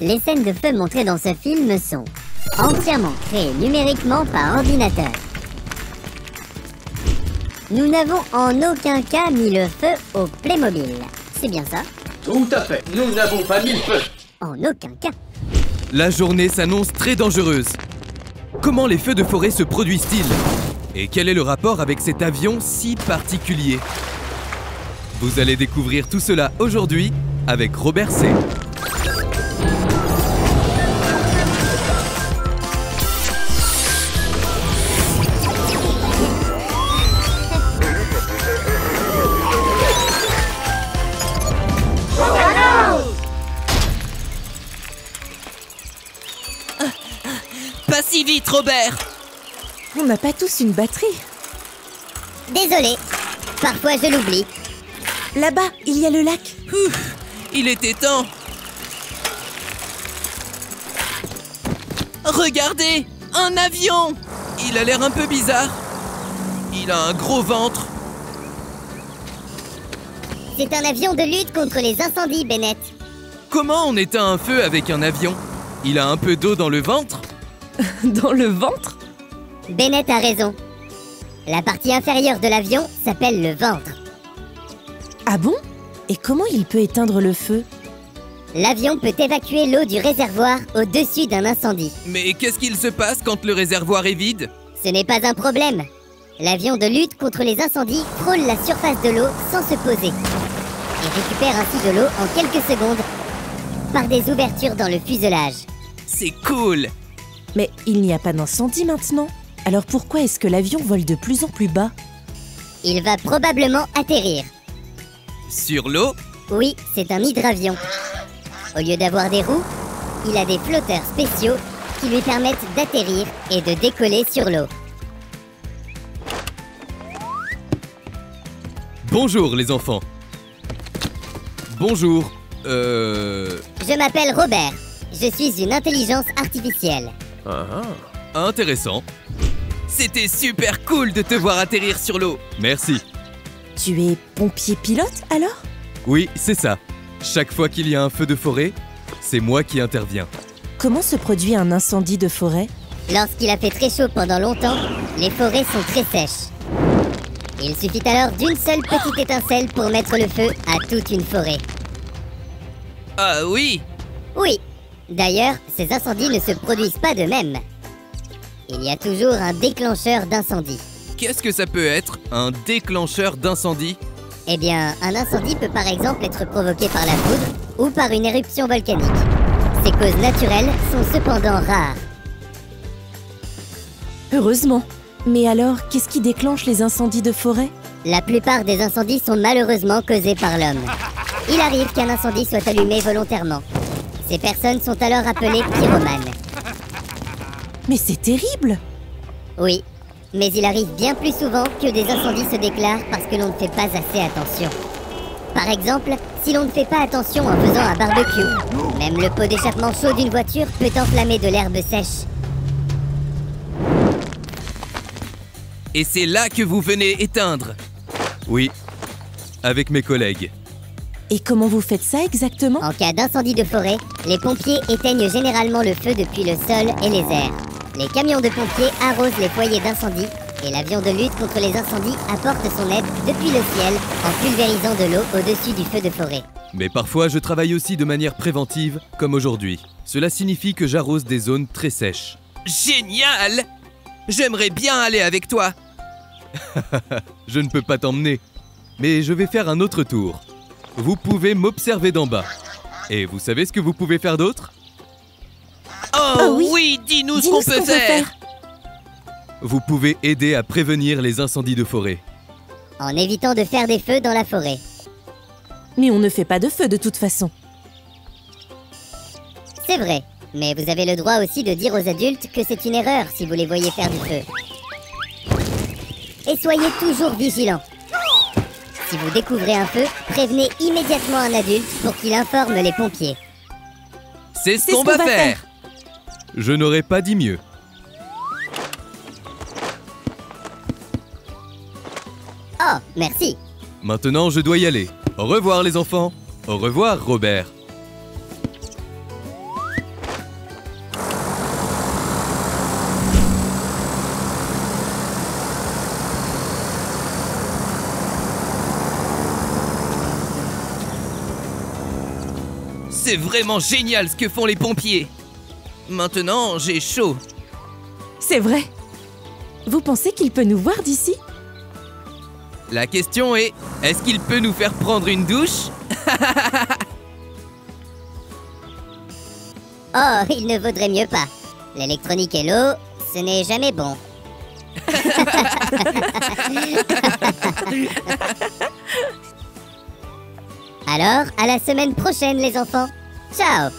Les scènes de feu montrées dans ce film sont entièrement créées numériquement par ordinateur. Nous n'avons en aucun cas mis le feu au Playmobil. C'est bien ça? Tout à fait, nous n'avons pas mis le feu. En aucun cas. La journée s'annonce très dangereuse. Comment les feux de forêt se produisent-ils? Et quel est le rapport avec cet avion si particulier? Vous allez découvrir tout cela aujourd'hui avec Robert C. Pas si vite, Robert! On n'a pas tous une batterie. Désolé, parfois je l'oublie. Là-bas, il y a le lac. Ouf, il était temps! Regardez! Un avion! Il a l'air un peu bizarre. Il a un gros ventre. C'est un avion de lutte contre les incendies, Bennett. Comment on éteint un feu avec un avion? Il a un peu d'eau dans le ventre? Dans le ventre? Bennett a raison. La partie inférieure de l'avion s'appelle le ventre. Ah bon? Et comment il peut éteindre le feu? L'avion peut évacuer l'eau du réservoir au-dessus d'un incendie. Mais qu'est-ce qu'il se passe quand le réservoir est vide? Ce n'est pas un problème. L'avion de lutte contre les incendies frôle la surface de l'eau sans se poser et récupère ainsi de l'eau en quelques secondes par des ouvertures dans le fuselage. C'est cool! Mais il n'y a pas d'incendie maintenant. Alors pourquoi est-ce que l'avion vole de plus en plus bas? Il va probablement atterrir. Sur l'eau? Oui, c'est un hydravion. Au lieu d'avoir des roues, il a des flotteurs spéciaux qui lui permettent d'atterrir et de décoller sur l'eau. Bonjour les enfants. Bonjour. Je m'appelle Robert. Je suis une intelligence artificielle. Intéressant. C'était super cool de te voir atterrir sur l'eau. Merci. Tu es pompier pilote alors? Oui, c'est ça. Chaque fois qu'il y a un feu de forêt, c'est moi qui interviens. Comment se produit un incendie de forêt? Lorsqu'il a fait très chaud pendant longtemps, les forêts sont très sèches. Il suffit alors d'une seule petite étincelle pour mettre le feu à toute une forêt. Ah oui! Oui. D'ailleurs, ces incendies ne se produisent pas d'eux-mêmes. Il y a toujours un déclencheur d'incendie. Qu'est-ce que ça peut être, un déclencheur d'incendie? Eh bien, un incendie peut par exemple être provoqué par la foudre ou par une éruption volcanique. Ces causes naturelles sont cependant rares. Heureusement. Mais alors, qu'est-ce qui déclenche les incendies de forêt? La plupart des incendies sont malheureusement causés par l'homme. Il arrive qu'un incendie soit allumé volontairement. Ces personnes sont alors appelées pyromanes. Mais c'est terrible! Oui, mais il arrive bien plus souvent que des incendies se déclarent parce que l'on ne fait pas assez attention. Par exemple, si l'on ne fait pas attention en faisant un barbecue, même le pot d'échappement chaud d'une voiture peut enflammer de l'herbe sèche. Et c'est là que vous venez éteindre? Oui, avec mes collègues. Et comment vous faites ça exactement? En cas d'incendie de forêt, les pompiers éteignent généralement le feu depuis le sol et les airs. Les camions de pompiers arrosent les foyers d'incendie et l'avion de lutte contre les incendies apporte son aide depuis le ciel en pulvérisant de l'eau au-dessus du feu de forêt. Mais parfois, je travaille aussi de manière préventive, comme aujourd'hui. Cela signifie que j'arrose des zones très sèches. Génial! J'aimerais bien aller avec toi. Je ne peux pas t'emmener, mais je vais faire un autre tour. Vous pouvez m'observer d'en bas. Et vous savez ce que vous pouvez faire d'autre? Oh oui, dis-nous ce qu'on peut faire. Vous pouvez aider à prévenir les incendies de forêt. En évitant de faire des feux dans la forêt. Mais on ne fait pas de feu de toute façon. C'est vrai, mais vous avez le droit aussi de dire aux adultes que c'est une erreur si vous les voyez faire du feu. Et soyez toujours vigilants. Si vous découvrez un feu, prévenez immédiatement un adulte pour qu'il informe les pompiers. C'est ce qu'on va faire. Je n'aurais pas dit mieux. Oh, merci. Maintenant, je dois y aller. Au revoir les enfants. Au revoir Robert. C'est vraiment génial ce que font les pompiers. Maintenant, j'ai chaud. C'est vrai. Vous pensez qu'il peut nous voir d'ici? La question est, est-ce qu'il peut nous faire prendre une douche? Oh, il ne vaudrait mieux pas. L'électronique et l'eau, ce n'est jamais bon. Alors, à la semaine prochaine les enfants. Ciao!